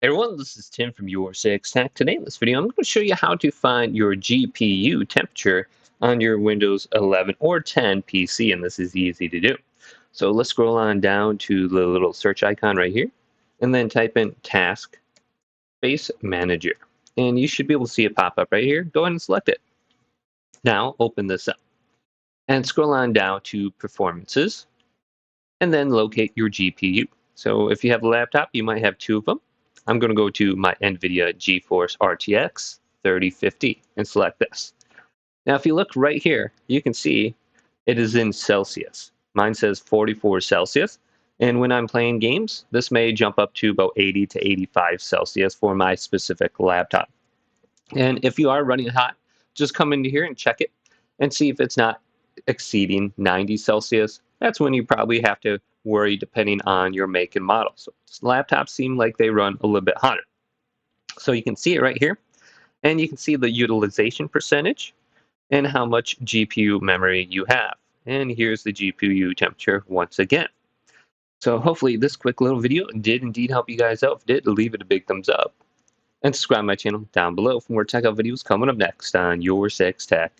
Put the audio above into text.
Hey everyone, this is Tim from YourSixGaming. Today in this video, I'm going to show you how to find your GPU temperature on your Windows 11 or 10 PC, and this is easy to do. So let's scroll on down to the little search icon right here, and then type in Task Space Manager. And you should be able to see it pop up right here. Go ahead and select it. Now open this up, and scroll on down to Performances, and then locate your GPU. So if you have a laptop, you might have two of them. I'm going to go to my NVIDIA GeForce RTX 3050 and select this. Now, if you look right here, you can see it is in Celsius. Mine says 44 Celsius. And when I'm playing games, this may jump up to about 80 to 85 Celsius for my specific laptop. And if you are running hot, just come into here and check it and see if it's not exceeding 90 Celsius. That's when you probably have to worry depending on your make and model. So laptops seem like they run a little bit hotter. So you can see it right here, and you can see the utilization percentage and how much GPU memory you have. And here's the GPU temperature once again. So hopefully this quick little video did indeed help you guys out. If it did, leave it a big thumbs up. And subscribe to my channel down below for more tech out videos coming up next on Your Six Tech.